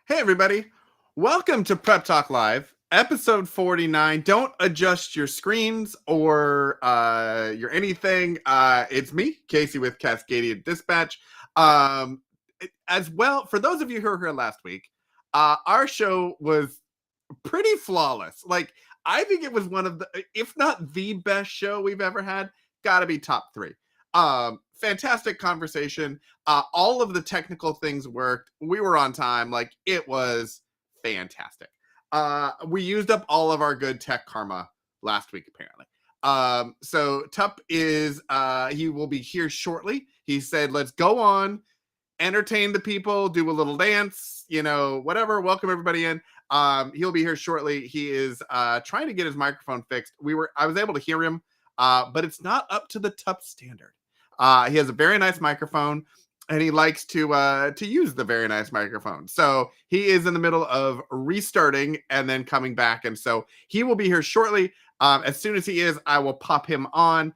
Hey, everybody. Welcome to Prep Talk Live, episode 49. Don't adjust your screens or your anything. It's me, Casey, with Cascadia Dispatch. As well, for those of you who were here last week, our show was pretty flawless. Like, I think it was one of the, if not the best show we've ever had, gotta be top three. Fantastic conversation. All of the technical things worked. We were on time. Like, it was fantastic. We used up all of our good tech karma last week, apparently. So Tup is he will be here shortly. He said, let's go on, entertain the people, do a little dance, whatever. Welcome everybody in. He'll be here shortly. He is trying to get his microphone fixed. I was able to hear him, but it's not up to the Tup standard. He has a very nice microphone, and he likes to use the very nice microphone. So he is in the middle of restarting and then coming back, and so he will be here shortly. As soon as he is, I will pop him on.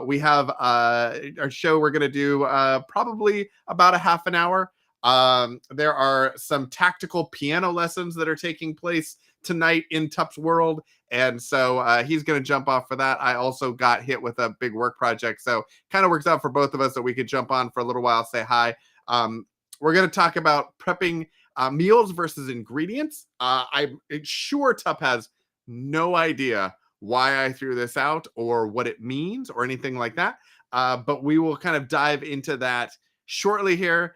We have our show we're going to do probably about a half an hour. There are some tactical piano lessons that are taking place tonight in Tup's world. And so he's going to jump off for that. I also got hit with a big work project. So kind of works out for both of us that we could jump on for a little while, say hi. We're going to talk about prepping meals versus ingredients. I'm sure Tup has no idea why I threw this out or what it means or anything like that. But we will kind of dive into that shortly here.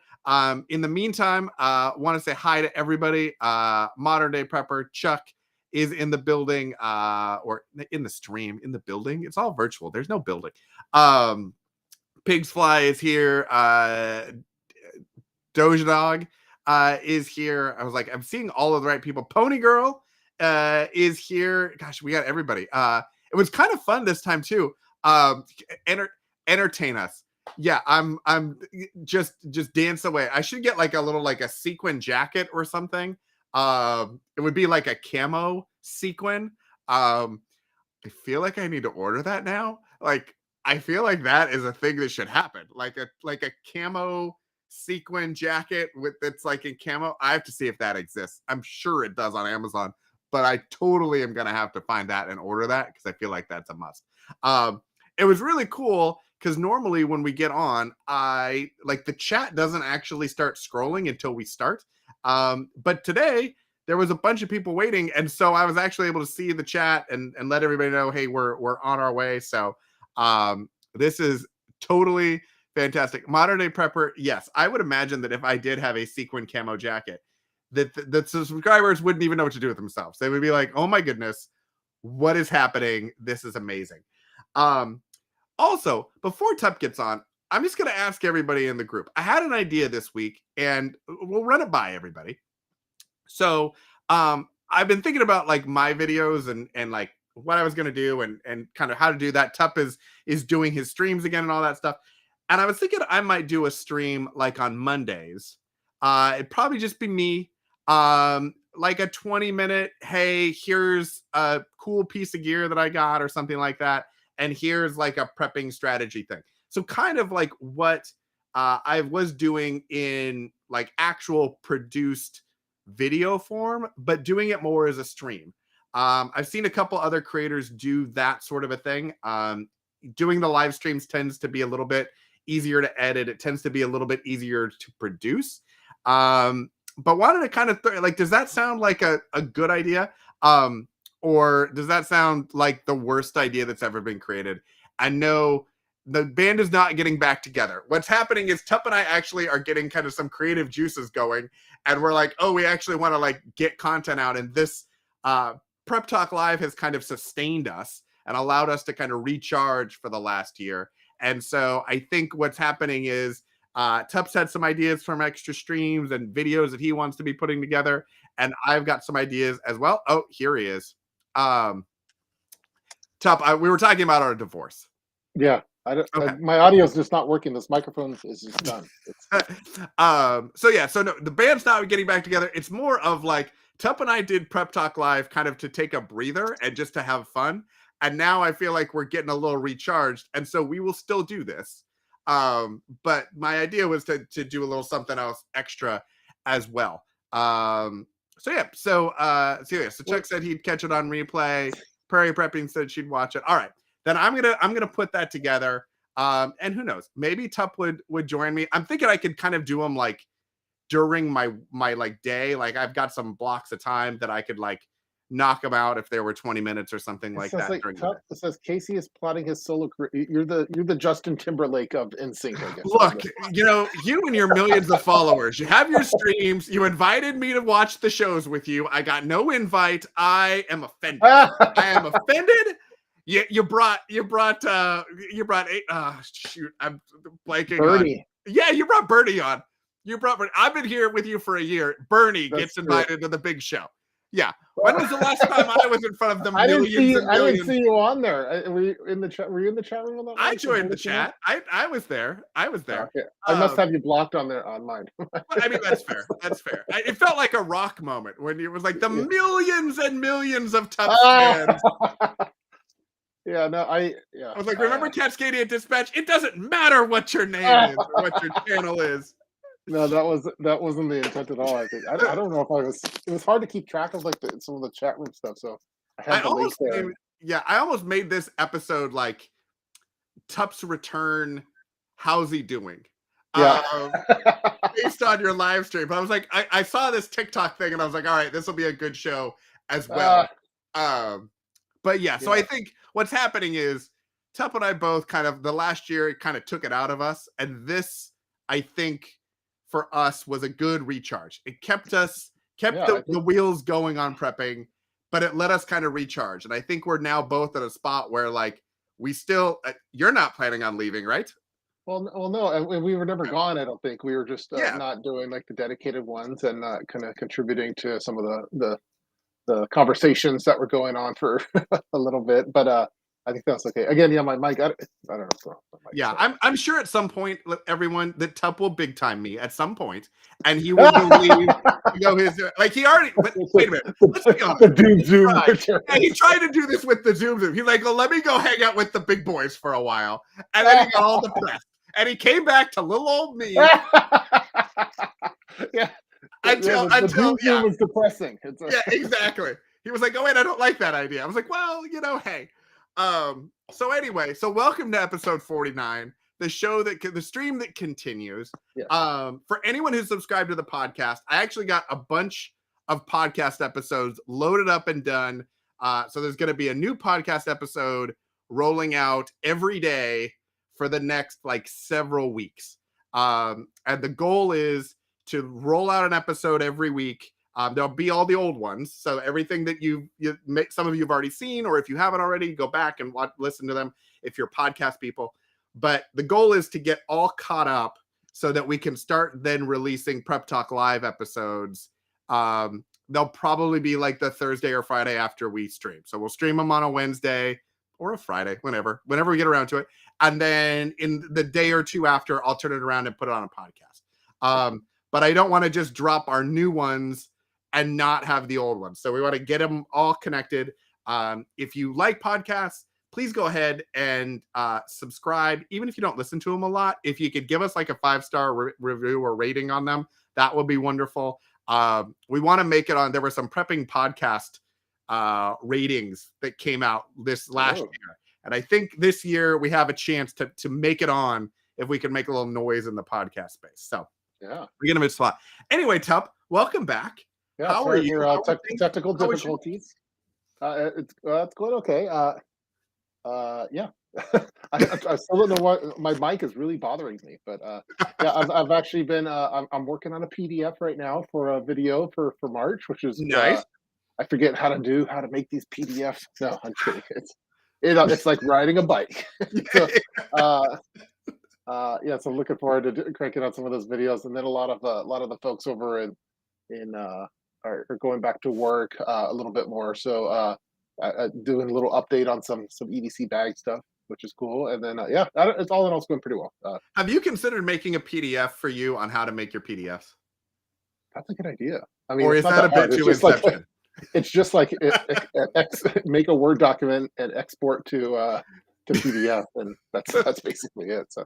In the meantime, want to say hi to everybody. Modern Day Prepper Chuck is in the building, or in the stream, in the building. It's all virtual. There's no building. Pigs Fly is here. Doja Dog is here. I was like, I'm seeing all of the right people. Pony Girl is here. Gosh, we got everybody. It was kind of fun this time too. Entertain us. Yeah, I'm just dance away. I should get like a sequin jacket or something. It would be like a camo sequin. I feel like I need to order that now. Like, I feel like that is a thing that should happen. Like a camo sequin jacket that's like in camo. I have to see if that exists. I'm sure it does on Amazon, but I totally am gonna have to find that and order that because I feel like that's a must. It was really cool because normally when we get on, the chat doesn't actually start scrolling until we start. But today there was a bunch of people waiting, and so I was actually able to see the chat and let everybody know, hey, we're on our way. So this is totally fantastic. Modern Day Prepper, yes, I would imagine that if I did have a sequin camo jacket, that the subscribers wouldn't even know what to do with themselves. They would be like, oh my goodness, what is happening? This is amazing. Also, before Tup gets on, I'm just going to ask everybody in the group. I had an idea this week, and we'll run it by everybody. So I've been thinking about like my videos and like what I was going to do and kind of how to do that. Tup is doing his streams again and all that stuff. And I was thinking I might do a stream like on Mondays. It'd probably just be me. Like a 20-minute, hey, here's a cool piece of gear that I got or something like that. And here's like a prepping strategy thing. So kind of like what I was doing in like actual produced video form, but doing it more as a stream. I've seen a couple other creators do that sort of a thing. Doing the live streams tends to be a little bit easier to edit. It tends to be a little bit easier to produce. But wanted to kind of does that sound like a good idea? Or does that sound like the worst idea that's ever been created? I know the band is not getting back together. What's happening is Tup and I actually are getting kind of some creative juices going. And we're like, oh, we actually want to like get content out. And this Prep Talk Live has kind of sustained us and allowed us to kind of recharge for the last year. And so I think what's happening is Tup's had some ideas from extra streams and videos that he wants to be putting together. And I've got some ideas as well. Oh, here he is. Tup, we were talking about our divorce. Yeah, my audio is just not working. This microphone is just done. So no, the band's not getting back together. It's more of like Tup and I did Prep Talk Live kind of to take a breather and just to have fun. And now I feel like we're getting a little recharged. And so we will still do this. But my idea was to do a little something else extra as well. So Chuck said he'd catch it on replay. Prairie Prepping said she'd watch it. All right, then I'm gonna put that together. And who knows, maybe Tup would join me. I'm thinking I could kind of do them like during my like day. Like I've got some blocks of time that I could like knock them out if there were 20 minutes or something like that. It says Casey is plotting his solo career. You're the Justin Timberlake of NSYNC, I guess. Look, you and your millions of followers, you have your streams. You invited me to watch the shows with you. I got no invite. I am offended. I am offended. You brought eight. Shoot, I'm blanking. Bernie. Yeah, you brought Bernie on. I've been here with you for a year. Bernie gets invited to the big show. Yeah. When was the last time I was in front of the millions and millions? I didn't see you on there. Were you in the chat? Were you in the chat room on that? I joined the chat. I was there. Okay. I must have you blocked on there on mine. I mean, that's fair. That's fair. It felt like a rock moment when it was like the millions and millions of Tup fans. Yeah, no, I was like, remember Cascadia Dispatch? It doesn't matter what your name is or what your channel is. No, that wasn't the intent at all. I think I don't know if I was. It was hard to keep track of like some of the chat room stuff. So I had the link there. I almost made this episode like Tup's return. How's he doing? Yeah. Based on your live stream, but I was like, I saw this TikTok thing, and I was like, all right, this will be a good show as well. But yeah, so I think what's happening is Tup and I both kind of the last year it kind of took it out of us, and this I think for us was a good recharge. It kept the wheels going on prepping, but it let us kind of recharge. And I think we're now both at a spot where like we still you're not planning on leaving, right? Well, no, and we were never gone. I don't think we were just not doing like the dedicated ones and kind of contributing to some of the conversations that were going on for a little bit. But I think that's okay. Again, yeah, my mic. I don't know. So I'm sure at some point, everyone, that Tup will big time me at some point, and he will believe, his like he already. But wait a minute, let's be honest. The Doom Zoom. He tried to do this with the Zoom. He's like, well, let me go hang out with the big boys for a while, and then he got all depressed, and he came back to little old me. Yeah. Until Zoom was depressing. Yeah, exactly. He was like, oh wait, I don't like that idea. I was like, well, hey. So anyway, welcome to episode 49, the stream that continues. Yeah. For anyone who's subscribed to the podcast, I actually got a bunch of podcast episodes loaded up and done. So there's going to be a new podcast episode rolling out every day for the next like several weeks. And the goal is to roll out an episode every week. There'll be all the old ones. So everything that some of you have already seen, or if you haven't already, go back and listen to them if you're podcast people. But the goal is to get all caught up so that we can start then releasing Prep Talk Live episodes. They'll probably be like the Thursday or Friday after we stream. So we'll stream them on a Wednesday or a Friday, whenever we get around to it. And then in the day or two after, I'll turn it around and put it on a podcast. But I don't want to just drop our new ones and not have the old ones. So we want to get them all connected. If you like podcasts, please go ahead and subscribe. Even if you don't listen to them a lot, if you could give us like a 5-star review or rating on them, that would be wonderful. We want to make it on. There were some prepping podcast ratings that came out this last year. And I think this year we have a chance to make it on if we can make a little noise in the podcast space. So yeah, we're going to miss a lot. Anyway, Tup, welcome back. Yeah, how are you? Technical difficulties. It's going okay. Yeah. I still don't know what my mic is really bothering me, but yeah, I've actually been I'm working on a PDF right now for a video for March, which is nice. I forget how to make these PDFs. No, I'm kidding. It's like riding a bike. So, yeah, so I'm looking forward to cranking out some of those videos, and then a lot of the folks over in are going back to work a little bit more. So doing a little update on some EDC bag stuff, which is cool. And then yeah, it's all in all going pretty well. Have you considered making a PDF for you on how to make your PDFs? That's a good idea. I mean, or is that a bit too inception? It's just like make a Word document and export to PDF, and that's basically it. So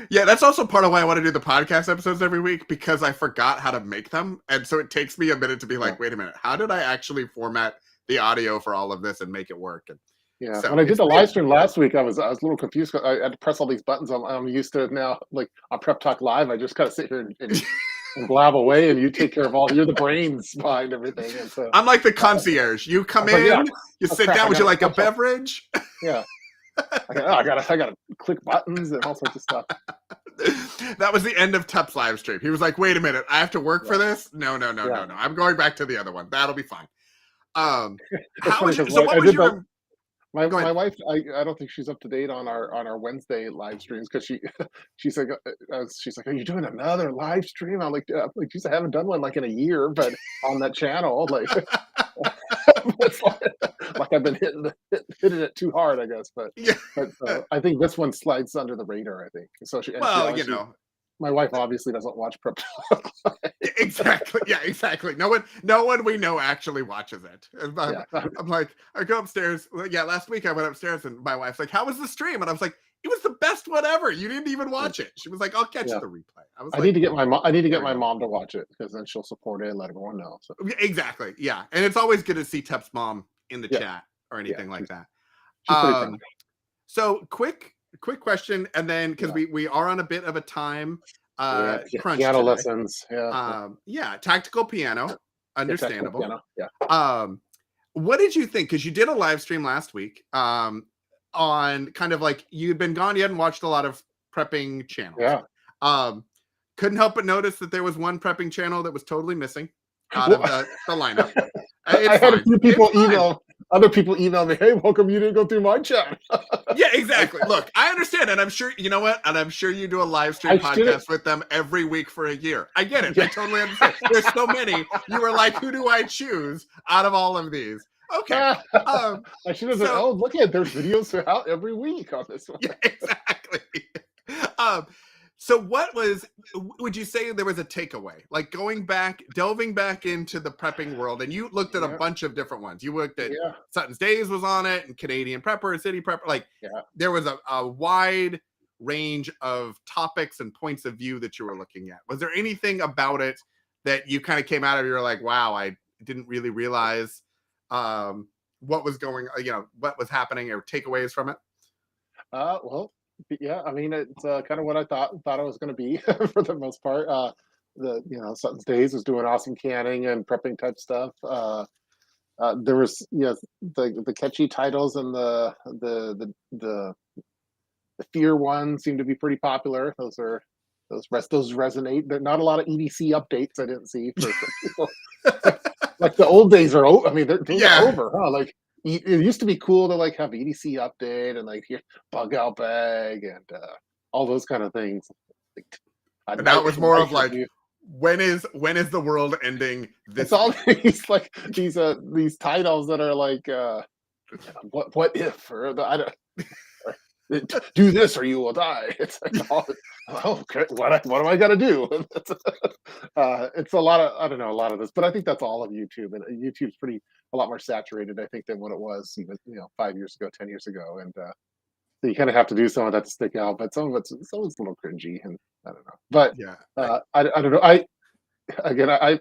Yeah, that's also part of why I want to do the podcast episodes every week, because I forgot how to make them. And so it takes me a minute to be Yeah. like, wait a minute, how did I actually format the audio for all of this and make it work? And Yeah, so when I did it's the live great. stream last week, I was a little confused. I had to press all these buttons. I'm used to it now. Like on Prep Talk Live, I just kind of sit here and blab away, and you take care of all. You're the brains behind everything, and so I'm like the uh, concierge. You I come was like, yeah, in, you oh sit crap, down. I Would got you to like a touch up. beverage? Yeah, I got to click buttons and all sorts of stuff. That was the end of Tup's live stream. He was like, wait a minute, I have to work Yeah, for this? No, no, no, yeah. no, no. I'm going back to the other one. That'll be fine. It's How funny was your, because so what I was did that. your, go My ahead. wife, I don't think she's up to date on our Wednesday live streams because she's like, are you doing another live stream? I'm like, geez, I haven't done one like in a year, but on that channel, like, it's like I've been hitting it too hard, I guess. Yeah. But I think this one slides under the radar. I think so. She Well, obviously, my wife obviously doesn't watch Prep Talk. exactly. Yeah, exactly. No one we know actually watches it. And Yeah, I'm like, I go upstairs. Yeah, last week I went upstairs and my wife's like, how was the stream? And I was like, it was the best one ever. You didn't even watch it. She was like, I'll catch yeah. the replay. I was I need like, to get my mom. I need to there get we my go. mom to watch it because then she'll support it and let everyone know. So Exactly. Yeah. And it's always good to see Tup's mom in the yeah, chat or yeah. anything like that. She's pretty proud. So quick question, and then because Yeah. we are on a bit of a time Yeah, crunch piano today. lessons. Yeah, Yeah, tactical piano, yeah, technical understandable. piano. Yeah, What did you think? Because you did a live stream last week on kind of like you'd been gone, you hadn't watched a lot of prepping channels. yeah. Um, couldn't help but notice that there was one prepping channel that was totally missing out Well, of the lineup. I It's had a fine. few It's people fine. other people email me, "Hey, how come you didn't go through my chat?" Yeah, Like, exactly. Look, I understand, and I'm sure you know what, and I'm sure you do a live stream I should have. podcast with them every week for a year. I get it. I Yeah, totally understand. There's so many. You were like, who do I choose out of all of these? Okay. Um, I should have said, so "Oh, look at there's videos out every week on this one." yeah, exactly. Um, so what would you say there was a takeaway? Like delving back into the prepping world, and you looked at a Yeah, bunch of different ones. You looked at yeah, Sutton's Days was on it, and Canadian Prepper, City Prepper. Like yeah. there was a wide range of topics and points of view that you were looking at. Was there anything about it that you kind of came out of? You're like, wow, I didn't really realize what was what was happening, or takeaways from it. Well, yeah. I mean, it's kind of what I thought it was going to be for the most part. Sutton's Days was doing awesome canning and prepping type stuff. There was the catchy titles and the fear one seemed to be pretty popular. Those resonate. There not a lot of EDC updates I didn't see for people. Like the old days are over. I mean, those are Yeah. over, huh? Like it used to be cool to like have EDC update and like bug out bag and all those kind of things. Like, And now it was more night of like, review. when is the world ending It's this all week? these titles that are like what if or I don't do this or you will die. It's like, oh, okay, what do I got to do? It's a lot of I don't know a lot of this, but I think that's all of YouTube, and YouTube's a lot more saturated, I think, than what it was even 5 years ago, 10 years ago, and so you kind of have to do some of that to stick out. But some of it's a little cringy, and I don't know. But Yeah. I don't know.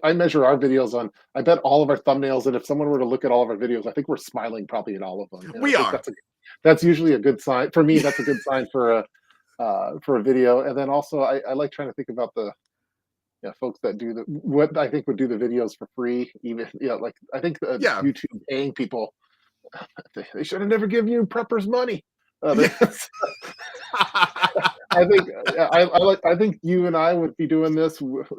I measure our videos on. I bet all of our thumbnails, and if someone were to look at all of our videos, I think we're smiling probably at all of them. And I We think are. that's usually a good sign for me. That's a good sign for a video. And then also, I like trying to think about the folks that do what I think would do the videos for free. Even like I think Yeah. YouTube paying people, they should have never given you preppers money. Yeah. I think I think you and I would be doing this, with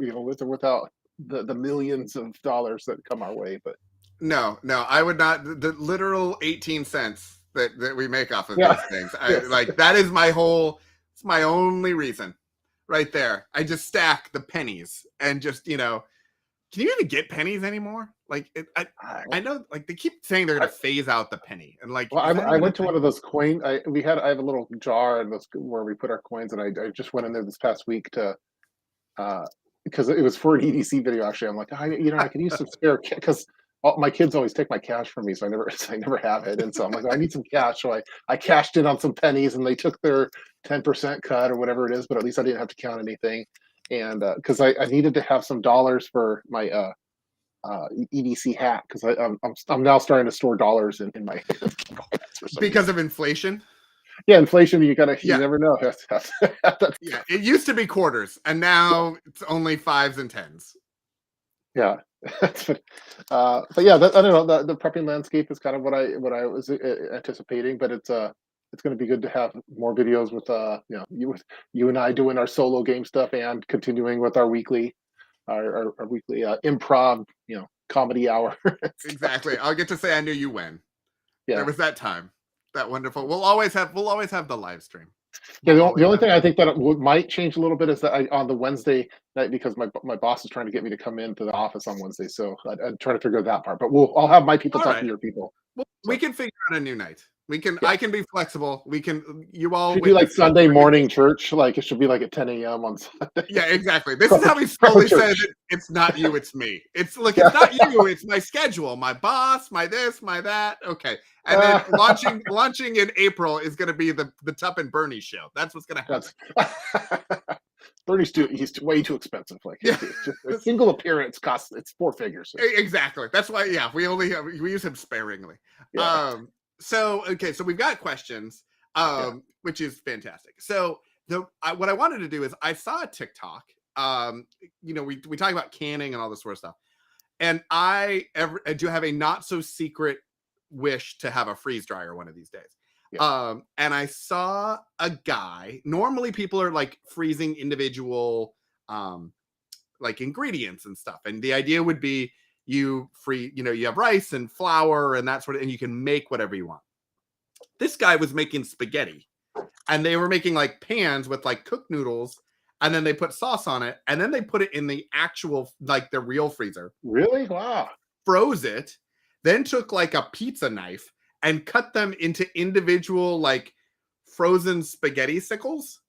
or without the millions of dollars that come our way. But No, I would not. The literal 18 cents that we make off of yeah, these things. I yes, like that is it's my only reason right there. I just stack the pennies and just, can you even get pennies anymore? Like I know like they keep saying they're going to phase out the penny, and like, well, is that I even a went to thing? one of those coin. I have a little jar and where we put our coins, and I just went in there this past week to because it was for an EDC video. Actually, I'm like, I can use some spare because my kids always take my cash from me, so I never have it. And so I'm like, I need some cash. So I cashed in on some pennies, and they took their 10% cut or whatever it is. But at least I didn't have to count anything, and because I needed to have some dollars for my EDC hat because I'm now starting to store dollars in my for some Because reason. of inflation. Yeah, inflation. You Yeah, never know. yeah. It used to be quarters, and now it's only fives and tens. Yeah, but yeah, I don't know. The prepping landscape is kind of what I was anticipating, but it's going to be good to have more videos with you and I doing our solo game stuff and continuing with our weekly improv comedy hour. Exactly. I'll get to say I knew you when. There Yeah. was that time. That wonderful. We'll always have the live stream. Yeah, We'll the always only have thing I that. think that might change a little bit is that on the Wednesday night because my boss is trying to get me to come into the office on Wednesday, so I'm trying to figure out that part. But I'll have my people All talk to right. your people. Well, we So can figure out a new night. We can. yeah. I can be flexible. We can. You all Should do like witness this. Sunday morning church, like it should be like at 10 a.m. on Sunday. Yeah, exactly. This is Proper, how we proper slowly say church. that it's not you, it's me. It's like Yeah. it's not you, it's my schedule, my boss, my this, my that. Okay, and then launching in April is going to be the Tup and Bernie show. That's what's going to happen. That's Bernie's he's way too expensive. Like Yeah, just a single appearance costs it's four figures. exactly. That's why. Yeah, we use him sparingly. Yeah. So okay, so we've got questions, Yeah. which is fantastic. So what I wanted to do is I saw a TikTok. We talk about canning and all this sort of stuff, and I do have a not so secret wish to have a freeze dryer one of these days. Yeah. And I saw a guy. Normally, people are like freezing individual, like ingredients and stuff, and the idea would be you have rice and flour and that sort of, and you can make whatever you want. This guy was making spaghetti, and they were making like pans with like cooked noodles, and then they put sauce on it, and then they put it in the actual, like the real freezer, Really? Wow. froze it, then took like a pizza knife and cut them into individual like frozen spaghetti sickles,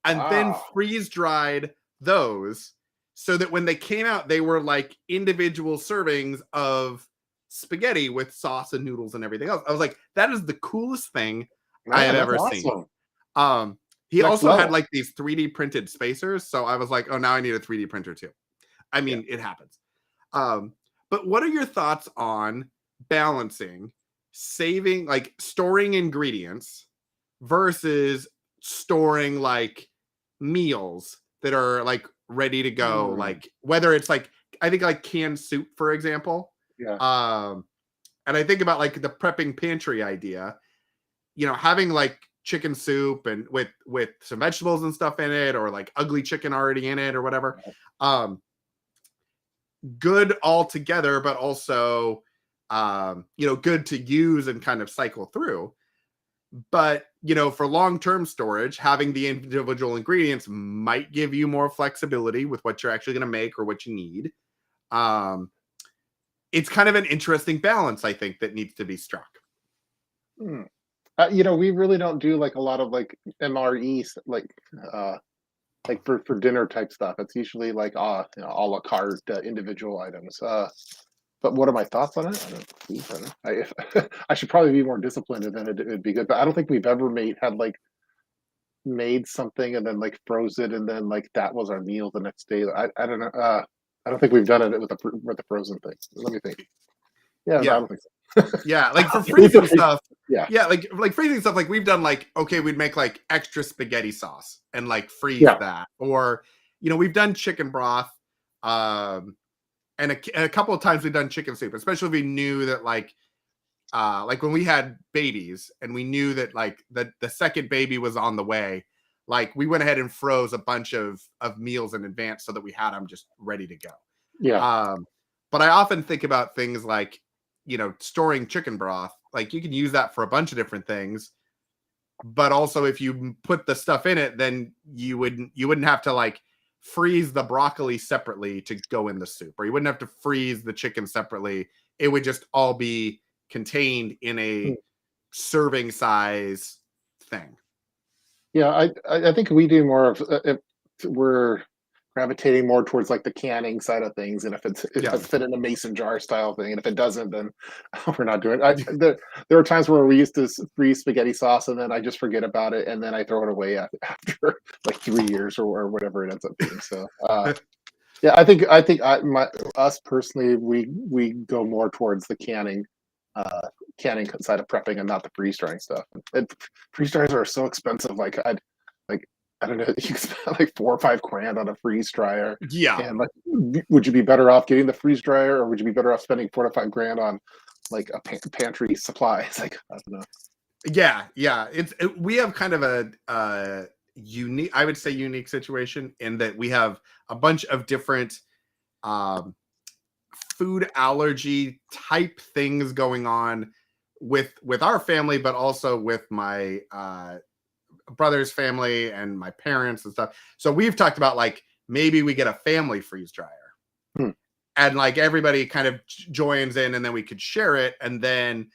and then Wow. freeze dried those so that when they came out, they were like individual servings of spaghetti with sauce and noodles and everything else. I was like, that is the coolest thing I Man, had that's ever seen. awesome. He Next also had level. like these 3D printed spacers. So I was like, oh, now I need a 3D printer too. I Yeah. mean, it happens. But what are your thoughts on balancing saving, like storing ingredients versus storing like meals that are like ready to go? Hmm. Like whether it's like, I think like canned soup, for example. Yeah. And I think about like the prepping pantry idea, having like chicken soup and with some vegetables and stuff in it, or like ugly chicken already in it or whatever. Good all together, but also good to use and kind of cycle through. But for long-term storage, having the individual ingredients might give you more flexibility with what you're actually going to make or what you need. It's kind of an interesting balance, I think, that needs to be struck. Hmm. We really don't do like a lot of like MREs, like for dinner type stuff. It's usually like a la carte individual items. But what are my thoughts on it? I don't know. I should probably be more disciplined, and then it'd be good. But I don't think we've ever made something and then like froze it, and then like that was our meal the next day. I don't know. I don't think we've done it with the frozen thing. Let me think. Yeah, no, I Yeah. don't think so. Yeah, like for freezing stuff. Yeah. Yeah, like freezing stuff, like we've done like, okay, we'd make like extra spaghetti sauce and like freeze Yeah. that. Or, we've done chicken broth. And a couple of times we've done chicken soup, especially if we knew that like when we had babies and we knew that like the second baby was on the way, like we went ahead and froze a bunch of meals in advance so that we had them just ready to go. Yeah. But I often think about things like, storing chicken broth. Like you can use that for a bunch of different things, but also if you put the stuff in it, then you wouldn't have to like freeze the broccoli separately to go in the soup, or you wouldn't have to freeze the chicken separately. It would just all be contained in a serving size thing. Yeah, I think we do more of if we're gravitating more towards like the canning side of things, and if it Yeah. does fit in a mason jar style thing, and if it doesn't, then we're not doing it. There were times where we used to freeze spaghetti sauce, and then I just forget about it, and then I throw it away after like 3 years or whatever it ends up being. So yeah, us personally, we go more towards the canning side of prepping and not the freeze drying stuff. And freeze dryers are so expensive. Like I don't know, you can spend like 4 or 5 grand on a freeze dryer. Yeah. And like, would you be better off getting the freeze dryer, or would you be better off spending 4 to 5 grand on like a pantry supply? It's like, I don't know. Yeah. We have kind of a unique, I would say, unique situation in that we have a bunch of different food allergy type things going on with our family, but also with my brother's family and my parents and stuff. So we've talked about like maybe we get a family freeze dryer. And like everybody kind of joins in, and then we could share it. And then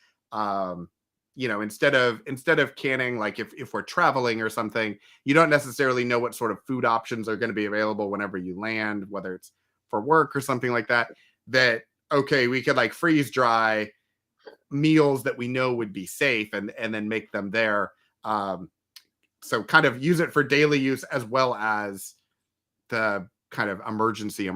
instead of canning, like if we're traveling or something, you don't necessarily know what sort of food options are going to be available whenever you land, whether it's for work or something like that. Okay, we could like freeze dry meals that we know would be safe, and then make them there. So kind of use it for daily use as well as the kind of emergency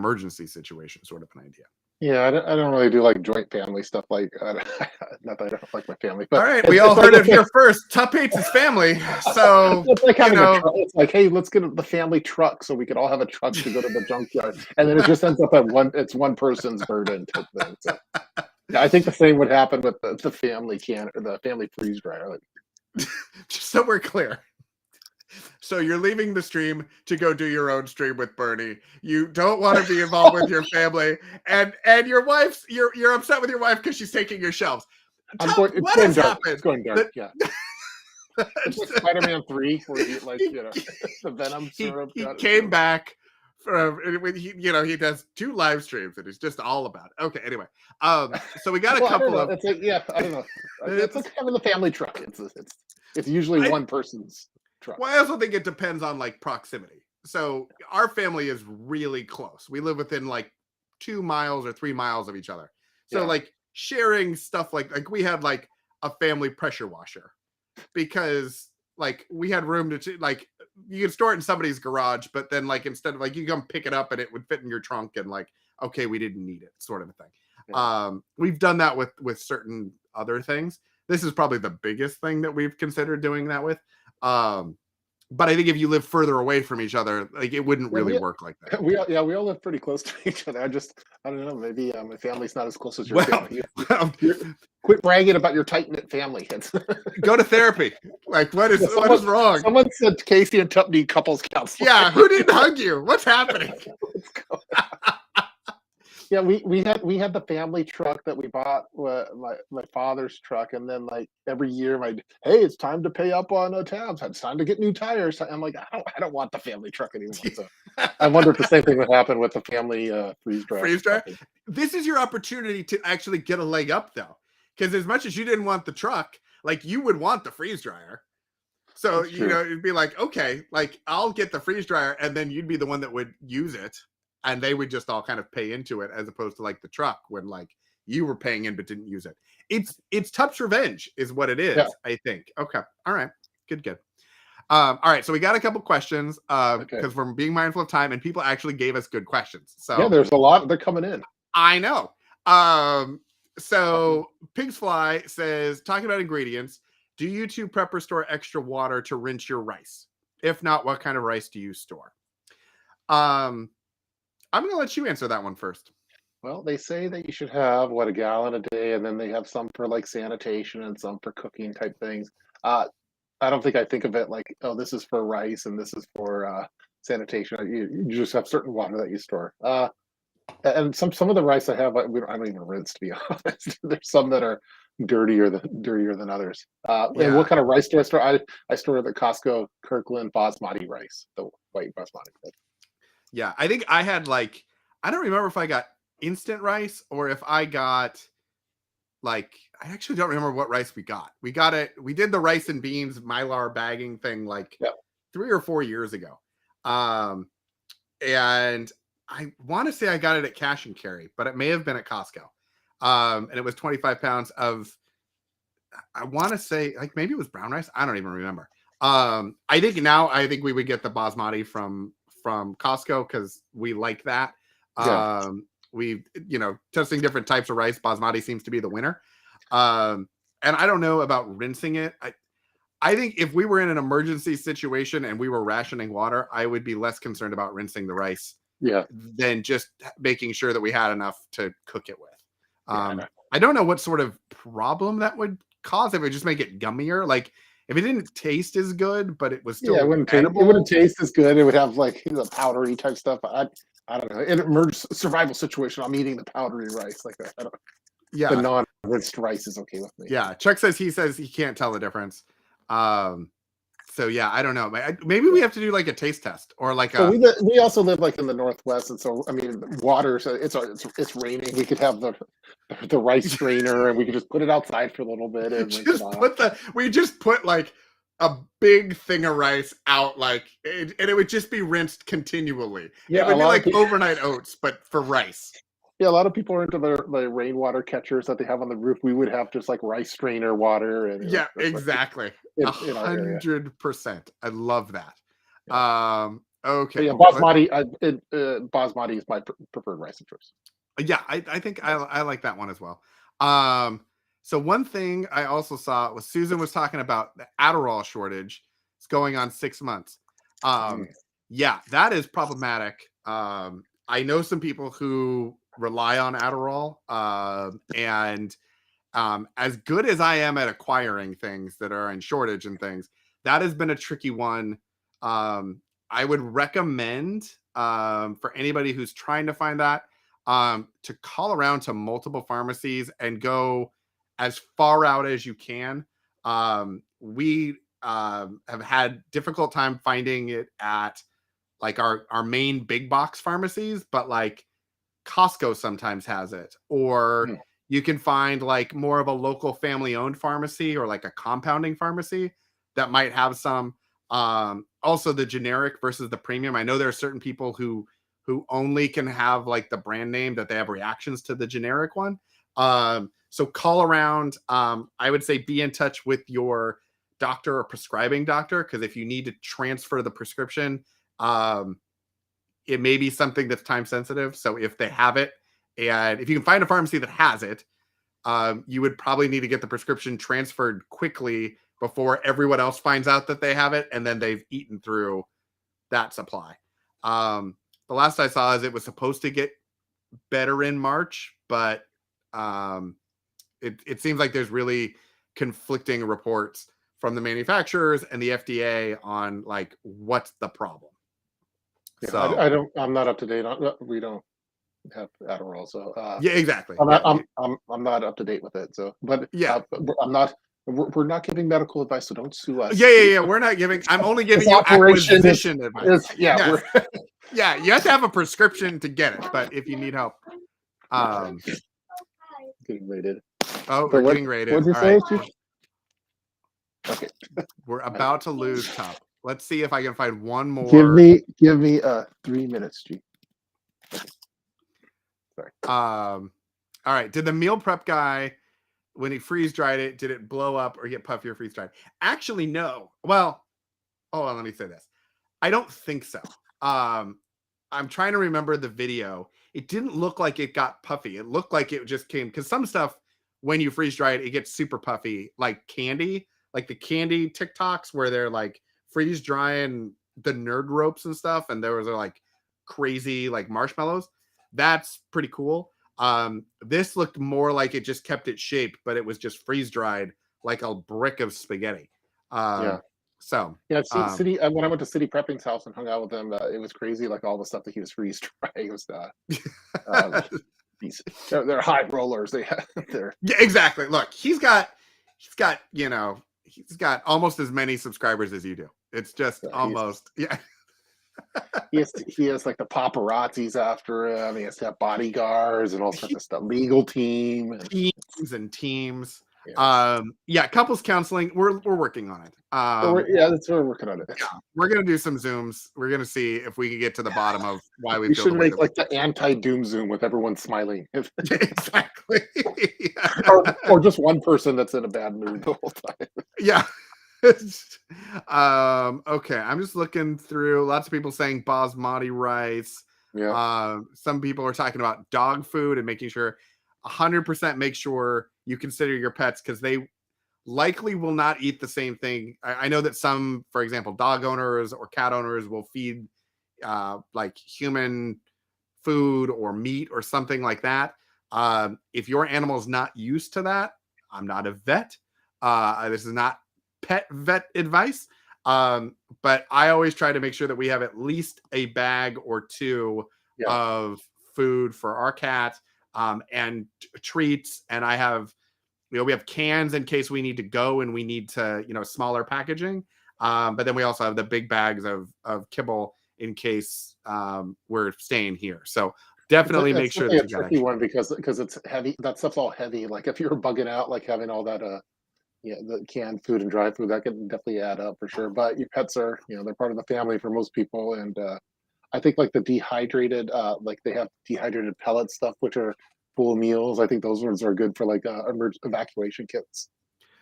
situation sort of an idea. Yeah, I don't really do like joint family stuff. Like, not that I don't like my family, but all right, we all heard it here first. Tup hates his family, so it's like having it's like, hey, let's get the family truck so we could all have a truck to go to the junkyard, and then it just ends up at one person's burden type thing. So, yeah, I think the same would happen with the family the family freeze dryer. Like, just so we're clear. So you're leaving the stream to go do your own stream with Bernie. You don't want to be involved with your family, and your wife's you're upset with your wife because she's taking your shelves. What has happened? It's going dark. Yeah. It's like Spider-Man 3, where he the Venom syrup. He came back from he does 2 live streams and he's just all about it. Okay, anyway, so we got a couple of. It's like, yeah, I don't know. It's like having the family truck. It's usually one person's truck. Well, I also think it depends on like proximity. So our family is really close. We live within like 2 miles or 3 miles of each other. So like sharing stuff like we had like a family pressure washer, because like we had room to like you could store it in somebody's garage, but then like instead of like you come pick it up and it would fit in your trunk, and like, okay, we didn't need it, sort of a thing. Yeah. We've done that with certain other things. This is probably the biggest thing that we've considered doing that with. But I think if you live further away from each other, like it wouldn't really work like that. We all live pretty close to each other. I don't know. Maybe my family's not as close as your family. Quit bragging about your tight knit family. Go to therapy. Like what is wrong? Someone said Casey and Tup need couples counseling. Yeah, who didn't hug you? What's happening? Yeah, we had the family truck that we bought, my father's truck, and then like every year, hey, it's time to pay up on tabs. It's time to get new tires. I'm like, I don't want the family truck anymore. So I wonder if the same thing would happen with the family freeze dryer. Freeze dryer. This is your opportunity to actually get a leg up, though, because as much as you didn't want the truck, like you would want the freeze dryer. So it'd be like, okay, like I'll get the freeze dryer, and then you'd be the one that would use it. And they would just all kind of pay into it, as opposed to like the truck when like you were paying in but didn't use it. It's Tup's revenge is what it is. Yeah. I think. Okay. All right. Good. All right. So we got a couple questions because we're being mindful of time, and people actually gave us good questions. So yeah, there's a lot. They're coming in. I know. So Pigs Fly says, talking about ingredients, do you two preppers store extra water to rinse your rice? If not, what kind of rice do you store? I'm going to let you answer that one first. Well, they say that you should have, a gallon a day, and then they have some for like sanitation and some for cooking type things. I don't think I think of it like, oh, this is for rice and this is for sanitation. You just have certain water that you store. And some of the rice I have, I don't even rinse, to be honest. There's some that are dirtier than others. And what kind of rice do I store? I store the Costco Kirkland basmati rice, the white basmati. Yeah, I think I had like, I don't remember if I got instant rice or if I got like, I actually don't remember what rice we got. We did the rice and beans Mylar bagging thing like 3 or 4 years ago. and I want to say I got it at Cash and Carry, but it may have been at Costco. And it was 25 pounds of, I want to say like maybe it was brown rice. I don't even remember. I think we would get the basmati from Costco because we like that. Yeah. We testing different types of rice. Basmati seems to be the winner. And I don't know about rinsing it. I think if we were in an emergency situation and we were rationing water, I would be less concerned about rinsing the rice than just making sure that we had enough to cook it with. I don't know what sort of problem that would cause. If it would just make it gummier, like if it didn't taste as good, but it was still it wouldn't taste as good. It would have like the powdery type stuff. I don't know. In an emergency survival situation, I'm eating the powdery rice like that. The non-rinsed rice is okay with me. Yeah, Chuck says he can't tell the difference. So yeah, I don't know. Maybe we have to do like a taste test or like we also live like in the Northwest, and so I mean, water. So it's raining. We could have the rice strainer, and we could just put it outside for a little bit and we just put like a big thing of rice out, like, and it would just be rinsed continually. Yeah, it would be like overnight oats, but for rice. Yeah, a lot of people are into the rainwater catchers that they have on the roof. We would have just like rice strainer water, and yeah, exactly, 100%. I love that. Yeah. Okay, yeah, basmati. Basmati is my preferred rice of choice. Yeah, I think I like that one as well. So one thing I also saw was Susan was talking about the Adderall shortage. It's going on 6 months. Yeah, that is problematic. I know some people who rely on Adderall, and as good as I am at acquiring things that are in shortage and things, that has been a tricky one. I would recommend for anybody who's trying to find that to call around to multiple pharmacies and go as far out as you can. We have had difficult time finding it at like our main big box pharmacies, but like Costco sometimes has it, or you can find like more of a local family owned pharmacy or like a compounding pharmacy that might have some. Also the generic versus the premium. I know there are certain people who only can have like the brand name, that they have reactions to the generic one. So call around. I would say be in touch with your doctor or prescribing doctor, because if you need to transfer the prescription, it may be something that's time sensitive. So if they have it, and if you can find a pharmacy that has it, you would probably need to get the prescription transferred quickly before everyone else finds out that they have it, and then they've eaten through that supply. The last I saw is it was supposed to get better in March, but it seems like there's really conflicting reports from the manufacturers and the FDA on like what's the problem. Yeah, so I'm not up to date on. We don't have Adderall, so yeah, exactly. I'm not up to date with it. So, but yeah, I'm not. We're not giving medical advice, so don't sue us. Yeah. We're not giving. I'm only giving you acquisition advice. Yeah, yeah. You have to have a prescription to get it, but if you need help, getting rated. Oh, we're getting rated. What'd you say? Okay, we're about to lose Top. Let's see if I can find one more. Give me 3 minutes, G. Okay. Sorry. All right. Did the meal prep guy, when he freeze dried it, did it blow up or get puffy or freeze dried? Actually, no. Well, hold on. Let me say this. I don't think so. I'm trying to remember the video. It didn't look like it got puffy. It looked like it just came, because some stuff when you freeze dry it gets super puffy, like candy, like the candy TikToks where they're like freeze drying the nerd ropes and stuff, and there was like crazy like marshmallows. That's pretty cool. This looked more like it just kept its shape, but it was just freeze dried like a brick of spaghetti. Yeah. So yeah, City. When I went to City Prepping's house and hung out with him, it was crazy. Like all the stuff that he was freeze drying was they're high rollers. They're yeah, exactly. Look, he's got almost as many subscribers as you do. It's just almost yeah. he has like the paparazzis after him. He has to have bodyguards and all sorts of stuff. Legal team and teams. Yeah. Couples counseling. We're working on it. That's what we're working on it. Yeah, we're gonna do some Zooms. We're gonna see if we can get to the bottom of why we We feel should the way make that like the anti-doom Zoom with everyone smiling, exactly. or just one person that's in a bad mood the whole time. Yeah. Okay, I'm just looking through. Lots of people saying basmati rice. Yeah. Some people are talking about dog food and making sure 100% make sure you consider your pets because they likely will not eat the same thing. I know that some, for example, dog owners or cat owners will feed like human food or meat or something like that. If your animal is not used to that, I'm not a vet. This is not pet vet advice. But I always try to make sure that we have at least a bag or two of food for our cat and treats. And I have, we have cans in case we need to go and we need to, smaller packaging. But then we also have the big bags of kibble in case we're staying here. So definitely make sure that you got a tricky one because it's heavy. That stuff's all heavy. Like if you're bugging out, like having all that the canned food and dry food, that can definitely add up for sure. But your pets are, they're part of the family for most people. And I think like the dehydrated, like they have dehydrated pellet stuff, which are full meals. I think those ones are good for like evacuation kits.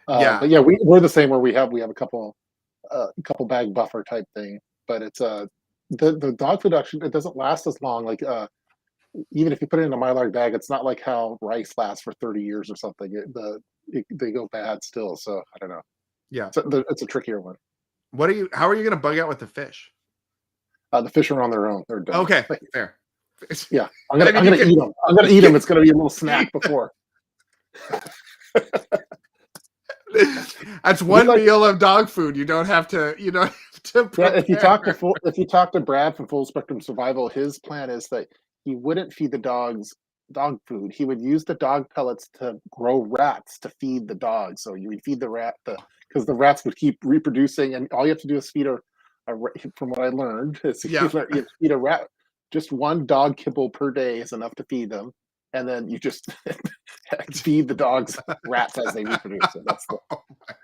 But yeah, we're the same where we have a couple bag buffer type thing. But it's the dog food actually, it doesn't last as long. Like even if you put it in a Mylar bag, it's not like how rice lasts for 30 years or something. They go bad still. So I don't know. Yeah, it's a trickier one. How are you going to bug out with the fish? The fish are on their own. They're done. Okay, fair. Yeah, I'm gonna eat them. I'm gonna eat them. It's gonna be a little snack before. That's one meal of dog food. You don't have to. If you talk to Brad from Full Spectrum Survival, his plan is that he wouldn't feed the dogs dog food. He would use the dog pellets to grow rats to feed the dogs. So you would feed the rat because the rats would keep reproducing, and all you have to do is feed from what I learned, is you feed a rat. Just one dog kibble per day is enough to feed them, and then you just feed the dogs rats as they reproduce. So that's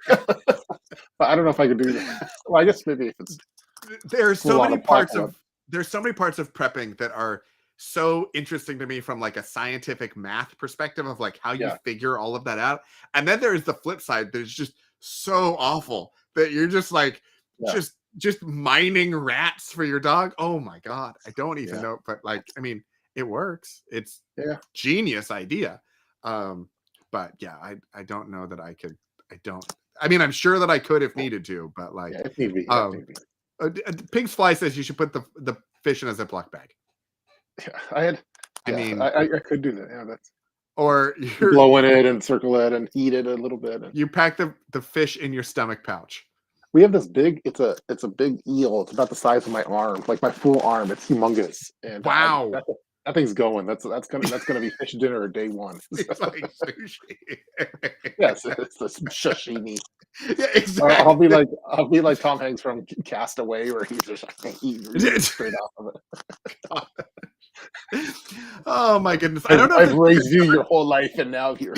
but I don't know if I could do that. Well, I guess maybe if it's there's so many parts of prepping that are so interesting to me from like a scientific math perspective of like how you figure all of that out. And then there's the flip side that is just so awful that you're just like just mining rats for your dog. Oh my God. I don't even know. But like, I mean, it works. It's genius idea. But yeah, I don't know that I could. I mean, I'm sure that I could if needed to, but like if need be, Pig's Fly says you should put the fish in a Ziploc bag. Yeah, I could do that. Yeah, that's or you're blowing it and circle it and heat it a little bit. You pack the fish in your stomach pouch. We have this big. It's a big eel. It's about the size of my arm, like my full arm. It's humongous. And wow, that thing's going. That's gonna be fish dinner day one. It's like sushi. Yes, it's the sashimi. Yeah, exactly. I'll be like Tom Hanks from Castaway, where he's just eating straight off of it. Oh my goodness! I don't know. I've raised you your whole life, and now you're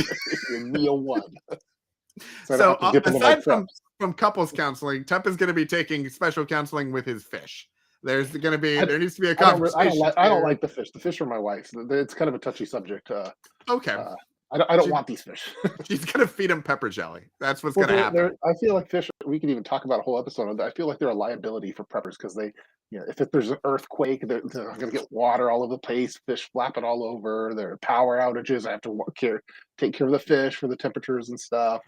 meal one. So aside from couples counseling, Tup is going to be taking special counseling with his fish. There needs to be a conversation. I don't like the fish. The fish are my wife's. It's kind of a touchy subject. Okay. I don't want these fish. She's going to feed them pepper jelly. That's what's going to happen. I feel like fish, we could even talk about a whole episode on that. I feel like they're a liability for preppers because they, if there's an earthquake, they're going to get water all over the place, fish flapping all over, there are power outages. I have to take care of the fish for the temperatures and stuff.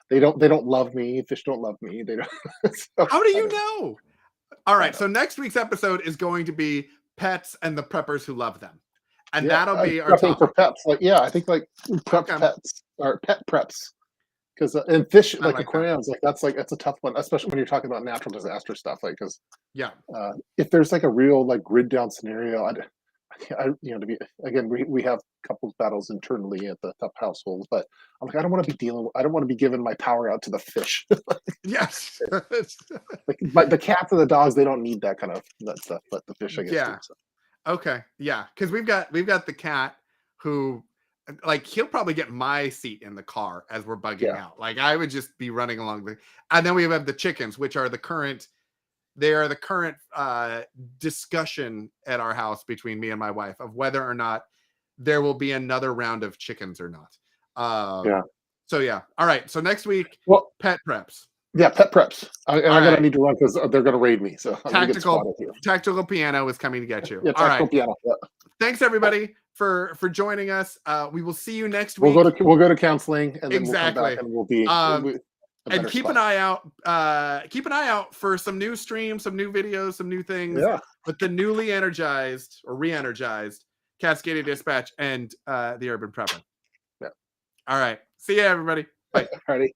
They don't love me. Fish don't love me. They don't. So, how do you know? All right. So next week's episode is going to be pets and the preppers who love them. And that'll be our topic. For pets. I think like prep pets or pet preps. Because and fish like aquariums, that's a tough one, especially when you're talking about natural disaster stuff. Like, because if there's like a real like grid down scenario, we have couples battles internally at the Tup household, but I'm like, I don't want to be giving my power out to the fish. Yes. But the cats and the dogs, they don't need that kind of that stuff, but the fish, I guess. Yeah. Okay. Yeah. Because we've got the cat who like he'll probably get my seat in the car as we're bugging Yeah. out. Like I would just be running along and then we have the chickens, which are the current discussion at our house between me and my wife of whether or not there will be another round of chickens or not. Yeah. So yeah. All right. So next week, Well, pet preps. yeah, pet preps. I'm All gonna right. need to run because they're gonna raid me. So I'm gonna get spotted here. Tactical piano is coming to get you. Yeah, All tactical right. piano. Yeah. Thanks everybody for joining us. We will see you next We'll week. go to counseling, and then Exactly. we'll come back and we'll be and keep an eye out for some new streams, some new videos, some new things. Yeah. With the newly energized or re-energized Cascadia Dispatch and the Urban Prepper. Yeah. All right. See you everybody. Bye. Alrighty.